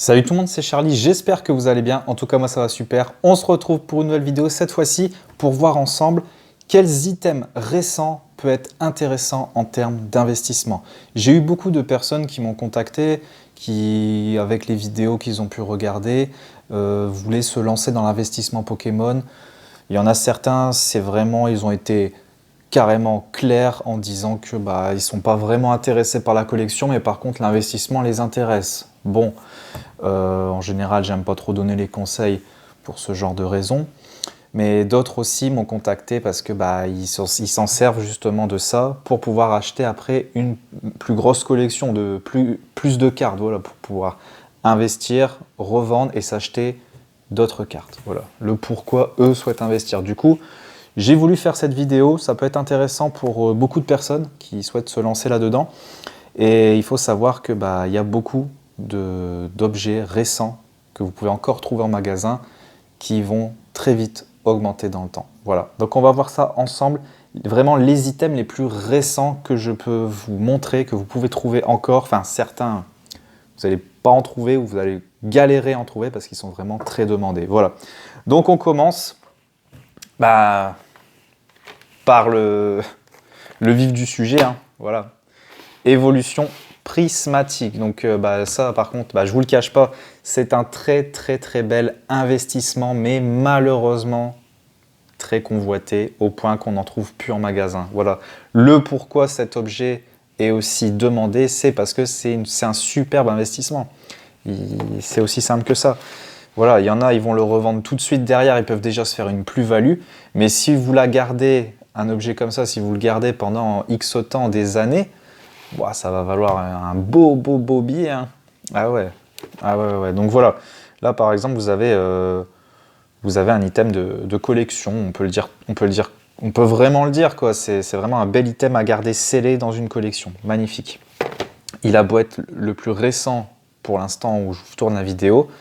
Salut tout le monde, c'est Charlie, j'espère que vous allez bien. En tout cas, moi ça va super. On se retrouve pour une nouvelle vidéo, cette fois-ci pour voir ensemble quels items récents peuvent être intéressants en termes d'investissement. J'ai eu beaucoup de personnes qui m'ont contacté, qui, avec les vidéos qu'ils ont pu regarder, voulaient se lancer dans l'investissement Pokémon. Il y en a certains, c'est vraiment, ils ont été carrément clairs en disant que ils ne sont pas vraiment intéressés par la collection, mais par contre l'investissement les intéresse. Bon, en général, j'aime pas trop donner les conseils pour ce genre de raisons. Mais d'autres aussi m'ont contacté parce que ils s'en servent justement de ça pour pouvoir acheter après une plus grosse collection, de plus de cartes, voilà, pour pouvoir investir, revendre et s'acheter d'autres cartes. Voilà, le pourquoi eux souhaitent investir. Du coup, j'ai voulu faire cette vidéo, ça peut être intéressant pour beaucoup de personnes qui souhaitent se lancer là-dedans. Et il faut savoir que il y a beaucoup d'objets récents que vous pouvez encore trouver en magasin qui vont très vite augmenter dans le temps. Voilà, donc on va voir ça ensemble. Vraiment les items les plus récents que je peux vous montrer, que vous pouvez trouver encore. Enfin certains, vous n'allez pas en trouver ou vous allez galérer à en trouver parce qu'ils sont vraiment très demandés. Voilà, donc on commence par le vif du sujet. Voilà, évolution prismatique. Donc ça par contre, je vous le cache pas, c'est un très bel investissement, mais malheureusement très convoité au point qu'on n'en trouve plus en magasin. Voilà, le pourquoi cet objet est aussi demandé, c'est parce que c'est un superbe investissement. C'est aussi simple que ça. Voilà, il y en a, ils vont le revendre tout de suite derrière, ils peuvent déjà se faire une plus-value, mais si vous la gardez, un objet comme ça, si vous le gardez pendant X temps, des années, ça va valoir un beau billet. Ah ouais. Donc voilà. Là par exemple vous avez un item de collection. On peut vraiment le dire quoi. C'est vraiment un bel item à garder scellé dans une collection. Magnifique. Il a beau être le plus récent pour l'instant où je vous tourne la vidéo,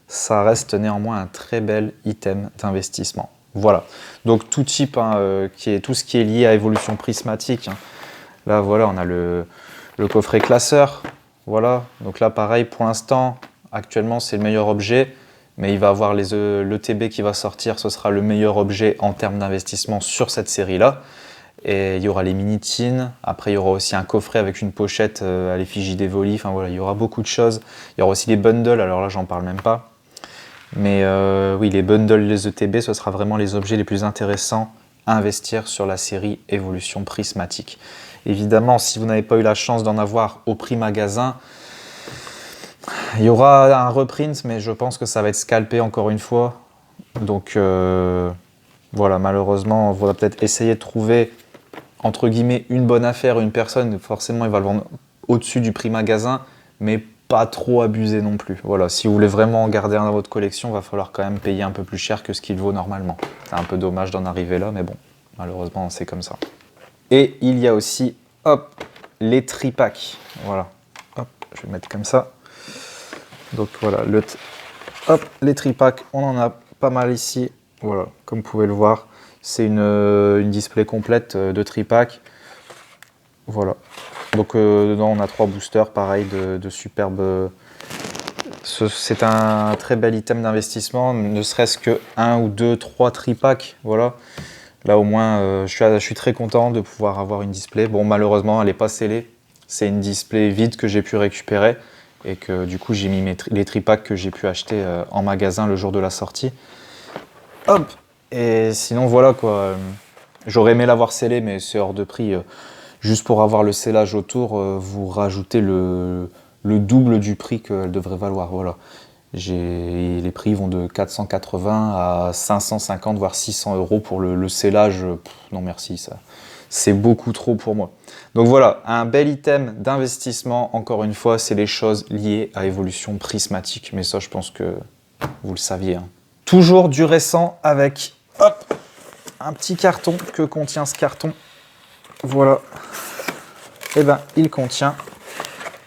ça reste néanmoins un très bel item d'investissement. Voilà. Donc tout type, tout ce qui est lié à évolution prismatique. Là voilà, on a le coffret classeur, voilà. Donc là pareil, pour l'instant, actuellement c'est le meilleur objet, mais il va avoir l'ETB qui va sortir, ce sera le meilleur objet en termes d'investissement sur cette série-là. Et il y aura les mini-tines, après il y aura aussi un coffret avec une pochette à l'effigie d'Evoli, enfin voilà, il y aura beaucoup de choses. Il y aura aussi les bundles, alors là j'en parle même pas. Mais oui, les bundles, les ETB, ce sera vraiment les objets les plus intéressants à investir sur la série Évolution Prismatique. Évidemment, si vous n'avez pas eu la chance d'en avoir au prix magasin, il y aura un reprint, mais je pense que ça va être scalpé encore une fois. Donc voilà, malheureusement, on va peut-être essayer de trouver, entre guillemets, une bonne affaire, une personne. Forcément, il va le vendre au-dessus du prix magasin, mais pas trop abuser non plus. Voilà, si vous voulez vraiment en garder un dans votre collection, il va falloir quand même payer un peu plus cher que ce qu'il vaut normalement. C'est un peu dommage d'en arriver là, mais bon, malheureusement, c'est comme ça. Et il y a aussi, hop, les tripacks. Voilà, hop, je vais mettre comme ça. Donc voilà, les tripacks, on en a pas mal ici. Voilà, comme vous pouvez le voir, c'est une display complète de tripacks. Voilà. Donc dedans, on a 3 boosters, pareil, de superbes. C'est un très bel item d'investissement, ne serait-ce que 1 ou 2, 3 tripacks. Voilà. Là au moins, je suis très content de pouvoir avoir une display. Bon, malheureusement, elle n'est pas scellée. C'est une display vide que j'ai pu récupérer et que du coup, j'ai mis les tripacks que j'ai pu acheter en magasin le jour de la sortie. Hop. Et sinon, voilà quoi. J'aurais aimé l'avoir scellée, mais c'est hors de prix. Juste pour avoir le scellage autour, vous rajoutez le double du prix qu'elle devrait valoir. Voilà. Les prix vont de 480 à 550 voire 600 € pour le scellage. Non merci, ça c'est beaucoup trop pour moi. Donc voilà, un bel item d'investissement. Encore une fois, c'est les choses liées à évolution prismatique. Mais ça, je pense que vous le saviez. Toujours du récent avec un petit carton. Que contient ce carton? Voilà. Et il contient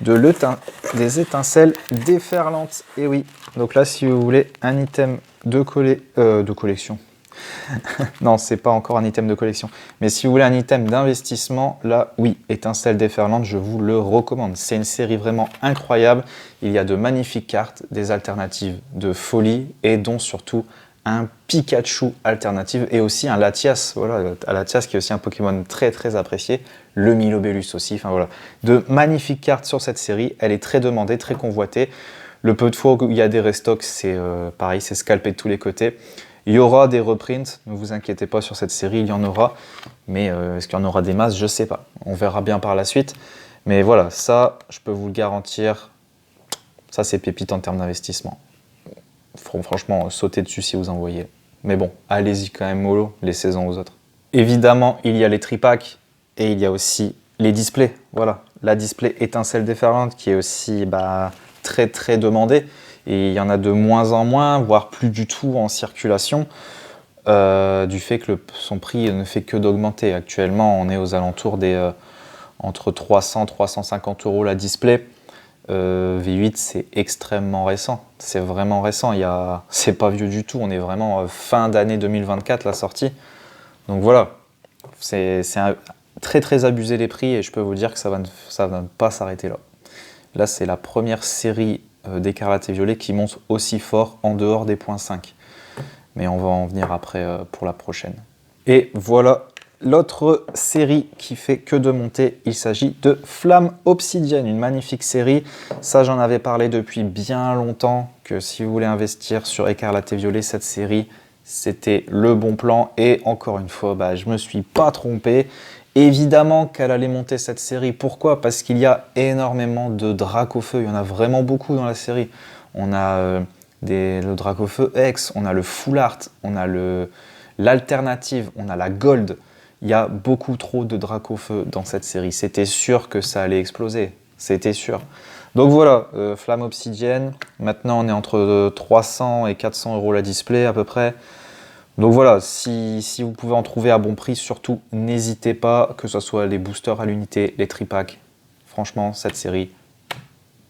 des étincelles déferlantes. Et oui, donc là, si vous voulez un item de collection, Non, c'est pas encore un item de collection. Mais si vous voulez un item d'investissement, là, oui, Étincelle déferlante, je vous le recommande. C'est une série vraiment incroyable. Il y a de magnifiques cartes, des alternatives de folie, et dont surtout un Pikachu alternative, et aussi un Latias. Voilà, un Latias qui est aussi un Pokémon très très apprécié. Le Milobellus aussi, enfin voilà. De magnifiques cartes sur cette série. Elle est très demandée, très convoitée. Le peu de fois où il y a des restocks, c'est pareil, c'est scalpé de tous les côtés. Il y aura des reprints, ne vous inquiétez pas sur cette série, il y en aura. Mais est-ce qu'il y en aura des masses? Je sais pas. On verra bien par la suite. Mais voilà, ça, je peux vous le garantir, ça c'est pépite en termes d'investissement. Franchement, sautez dessus si vous en voyez. Mais bon, allez-y quand même mollo, laissez-en aux autres. Évidemment, il y a les tripacks et il y a aussi les displays. Voilà, la display Étincelle déferlante qui est aussi très très demandée. Et il y en a de moins en moins, voire plus du tout en circulation, du fait que son prix ne fait que d'augmenter. Actuellement, on est aux alentours des entre 300 et 350 € la display. V8, c'est extrêmement récent. C'est vraiment récent. C'est pas vieux du tout. On est vraiment fin d'année 2024 la sortie. Donc voilà, c'est très très abusé les prix et je peux vous dire que ça va pas s'arrêter là. Là, c'est la première série d'Écarlate et Violet qui monte aussi fort en dehors des points 5. Mais on va en venir après pour la prochaine. Et voilà l'autre série qui fait que de monter. Il s'agit de Flamme Obsidienne, une magnifique série. Ça, j'en avais parlé depuis bien longtemps, que si vous voulez investir sur Écarlate et Violet, cette série, c'était le bon plan. Et encore une fois, je me suis pas trompé. Évidemment qu'elle allait monter cette série. Pourquoi? Parce qu'il y a énormément de Dracofeu. Il y en a vraiment beaucoup dans la série. On a le Dracofeu X, on a le Full Art, on a l'alternative, on a la Gold. Il y a beaucoup trop de Dracofeu dans cette série. C'était sûr que ça allait exploser. C'était sûr. Donc voilà, Flamme Obsidienne. Maintenant, on est entre 300 et 400 € la display à peu près. Donc voilà, si vous pouvez en trouver à bon prix, surtout n'hésitez pas, que ce soit les boosters à l'unité, les tripacks. Franchement, cette série,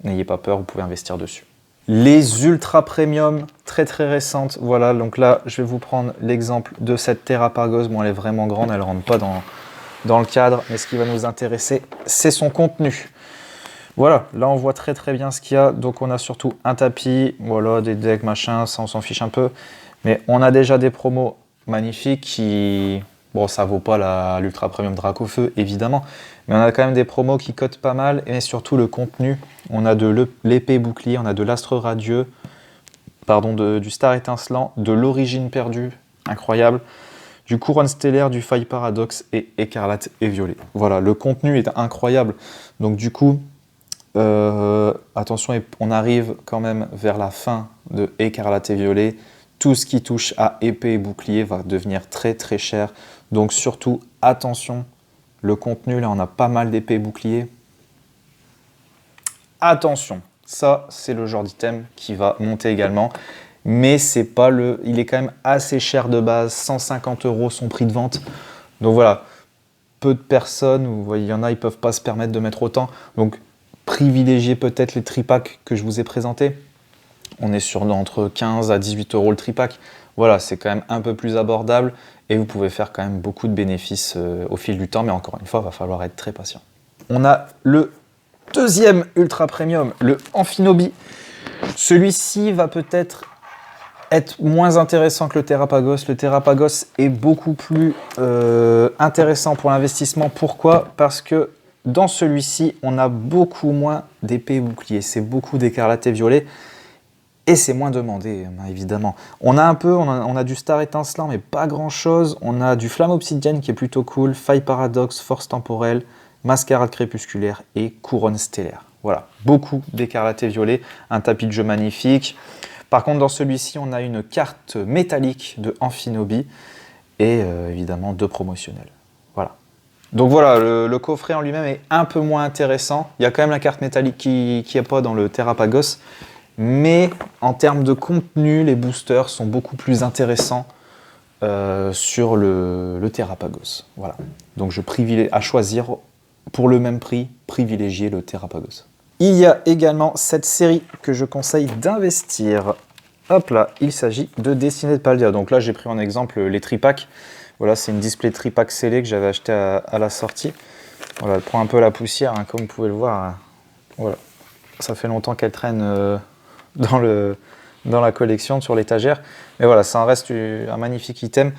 n'ayez pas peur, vous pouvez investir dessus. Les ultra premium, très très récentes. Voilà, donc là, je vais vous prendre l'exemple de cette Terrapagos. Bon, elle est vraiment grande, elle ne rentre pas dans le cadre, mais ce qui va nous intéresser, c'est son contenu. Voilà, là on voit très très bien ce qu'il y a. Donc on a surtout un tapis, voilà, des decks, machin, ça on s'en fiche un peu. Mais on a déjà des promos magnifiques qui... Bon, ça vaut pas l'Ultra Premium Dracofeu, évidemment. Mais on a quand même des promos qui cotent pas mal. Et surtout le contenu. On a de l'épée bouclier, on a de l'astre radieux, du star étincelant, de l'origine perdue, incroyable. Du couronne stellaire, du faille paradoxe et écarlate et violet. Voilà, le contenu est incroyable. Donc du coup, attention, on arrive quand même vers la fin de écarlate et violet. Tout ce qui touche à épée et bouclier va devenir très très cher. Donc surtout, attention, le contenu, là on a pas mal d'épées et boucliers. Attention, ça c'est le genre d'item qui va monter également. Mais c'est pas il est quand même assez cher de base, 150 € son prix de vente. Donc voilà, peu de personnes, vous voyez, il y en a, ils peuvent pas se permettre de mettre autant. Donc privilégiez peut-être les tripacks que je vous ai présentés. On est sur entre 15 à 18 € le tripack. Voilà, c'est quand même un peu plus abordable et vous pouvez faire quand même beaucoup de bénéfices au fil du temps. Mais encore une fois, il va falloir être très patient. On a le deuxième ultra premium, le Amphinobi. Celui-ci va peut-être être moins intéressant que le Terrapagos. Le Terrapagos est beaucoup plus intéressant pour l'investissement. Pourquoi? Parce que dans celui-ci, on a beaucoup moins d'épées boucliers. C'est beaucoup d'écarlate et violet. Et c'est moins demandé, évidemment. On a du star étincelant, mais pas grand-chose. On a du flamme obsidienne qui est plutôt cool, faille paradoxe, force temporelle, mascarade crépusculaire et couronne stellaire. Voilà, beaucoup d'écarlate et violet, un tapis de jeu magnifique. Par contre, dans celui-ci, on a une carte métallique de Amphinobi et évidemment 2 promotionnels. Voilà. Donc voilà, le coffret en lui-même est un peu moins intéressant. Il y a quand même la carte métallique qui n'y a pas dans le Terrapagos. Mais en termes de contenu, les boosters sont beaucoup plus intéressants sur le Terrapagos. Voilà. Donc je privilégie à choisir pour le même prix, privilégier le Terrapagos. Il y a également cette série que je conseille d'investir. hop là, il s'agit de dessiner de Paldea. Donc là, j'ai pris en exemple les tripacks. Voilà, c'est une display tripack scellée que j'avais acheté à la sortie. Voilà, elle prend un peu la poussière, hein, comme vous pouvez le voir. Voilà, ça fait longtemps qu'elle traîne dans la collection, sur l'étagère. Mais voilà, ça en reste un magnifique item.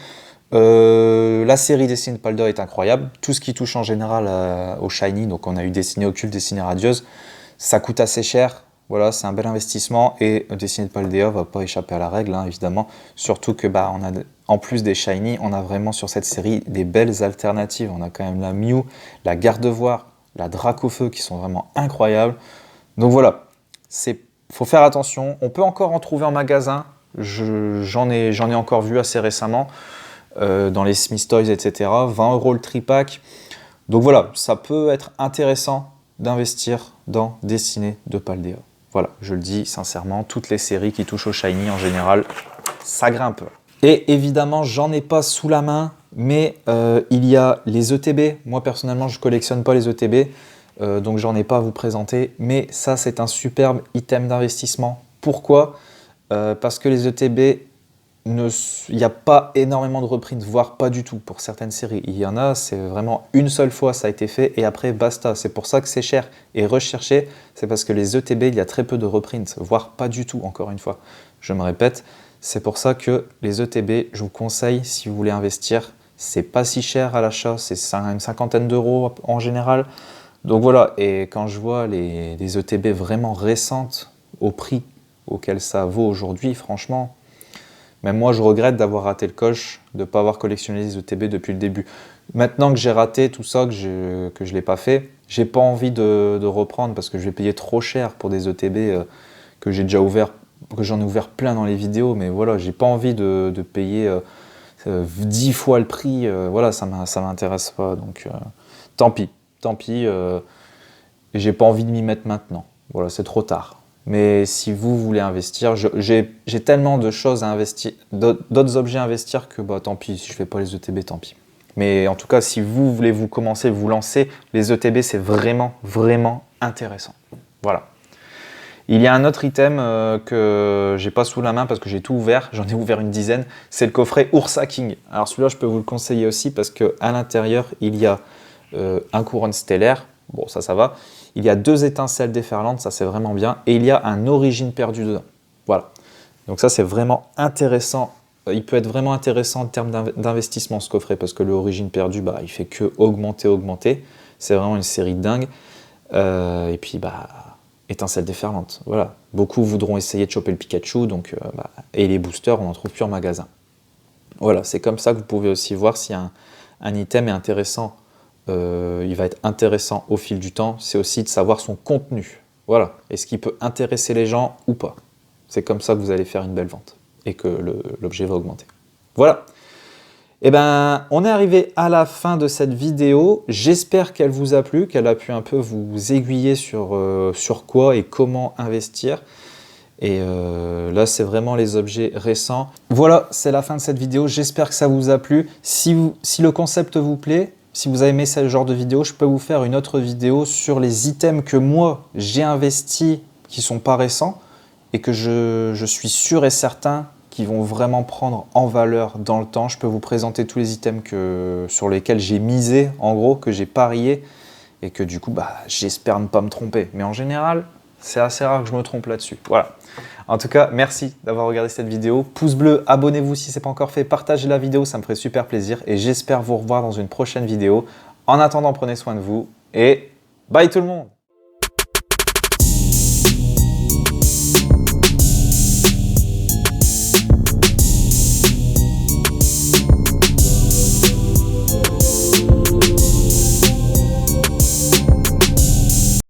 La série Dessine Paldea est incroyable. Tout ce qui touche en général au shiny, donc on a eu Dessinée Occulte, Dessinée Radieuse, ça coûte assez cher. Voilà, c'est un bel investissement et Dessiner de Paldea va pas échapper à la règle, hein, évidemment. Surtout que on a, en plus des shiny, on a vraiment sur cette série des belles alternatives. On a quand même la Mew, la Gardevoir, la Dracofeu qui sont vraiment incroyables. Donc voilà, faut faire attention. On peut encore en trouver en magasin. J'en ai encore vu assez récemment dans les Smith Toys, etc. 20 € le tripack. Donc voilà, ça peut être intéressant d'investir dans Dessiner de Paldea. Voilà, je le dis sincèrement, toutes les séries qui touchent au shiny en général, ça grimpe. Et évidemment, j'en ai pas sous la main, mais il y a les ETB. Moi personnellement, je collectionne pas les ETB, donc j'en ai pas à vous présenter. Mais ça, c'est un superbe item d'investissement. Pourquoi ? Parce que les ETB, il n'y a pas énormément de reprints, voire pas du tout pour certaines séries. Il y en a, c'est vraiment une seule fois ça a été fait et après basta. C'est pour ça que c'est cher et recherché, c'est parce que les ETB, il y a très peu de reprints, voire pas du tout, encore une fois. Je me répète, c'est pour ça que les ETB, je vous conseille, si vous voulez investir, c'est pas si cher à l'achat, c'est une cinquantaine d'euros en général. Donc voilà, et quand je vois les ETB vraiment récentes au prix auquel ça vaut aujourd'hui, franchement, même moi, je regrette d'avoir raté le coche, de ne pas avoir collectionné les ETB depuis le début. Maintenant que j'ai raté tout ça, que je ne l'ai pas fait, j'ai pas envie de reprendre parce que je vais payer trop cher pour des ETB que j'ai déjà ouvert, que j'en ai ouvert plein dans les vidéos. Mais voilà, j'ai pas envie de payer 10 fois le prix. Voilà, ça m'intéresse pas. Donc tant pis. Et j'ai pas envie de m'y mettre maintenant. Voilà, c'est trop tard. Mais si vous voulez investir, j'ai tellement de choses à investir, d'autres objets à investir que tant pis, si je fais pas les ETB, tant pis. Mais en tout cas, si vous voulez vous lancer, les ETB, c'est vraiment, vraiment intéressant. Voilà. Il y a un autre item que j'ai pas sous la main parce que j'ai tout ouvert, j'en ai ouvert une dizaine, c'est le coffret Ursa King. Alors celui-là, je peux vous le conseiller aussi parce qu'à l'intérieur, il y a un couronne stellaire, bon ça va. Il y a 2 étincelles déferlantes, ça c'est vraiment bien. Et il y a un origine perdue dedans. Voilà. Donc ça c'est vraiment intéressant. Il peut être vraiment intéressant en termes d'investissement ce coffret parce que l'origine perdue, il fait que augmenter. C'est vraiment une série dingue. Et puis étincelle déferlante. Voilà. Beaucoup voudront essayer de choper le Pikachu, et les boosters, on n'en trouve plus en magasin. Voilà, c'est comme ça que vous pouvez aussi voir si un item est intéressant. Il va être intéressant au fil du temps, c'est aussi de savoir son contenu. Voilà, est-ce qu'il peut intéresser les gens ou pas? C'est comme ça que vous allez faire une belle vente et que l'objet va augmenter. Voilà. Et on est arrivé à la fin de cette vidéo. J'espère qu'elle vous a plu, qu'elle a pu un peu vous aiguiller sur quoi et comment investir. Et là, c'est vraiment les objets récents. Voilà, c'est la fin de cette vidéo. J'espère que ça vous a plu. Si le concept vous plaît, si vous avez aimé ce genre de vidéo, je peux vous faire une autre vidéo sur les items que moi, j'ai investis qui ne sont pas récents et que je suis sûr et certain qui vont vraiment prendre en valeur dans le temps. Je peux vous présenter tous les items sur lesquels j'ai misé, en gros, que j'ai parié et que du coup, j'espère ne pas me tromper. Mais en général, c'est assez rare que je me trompe là-dessus. Voilà. En tout cas, merci d'avoir regardé cette vidéo. Pouce bleu, abonnez-vous si ce n'est pas encore fait. Partagez la vidéo, ça me ferait super plaisir. Et j'espère vous revoir dans une prochaine vidéo. En attendant, prenez soin de vous et bye tout le monde!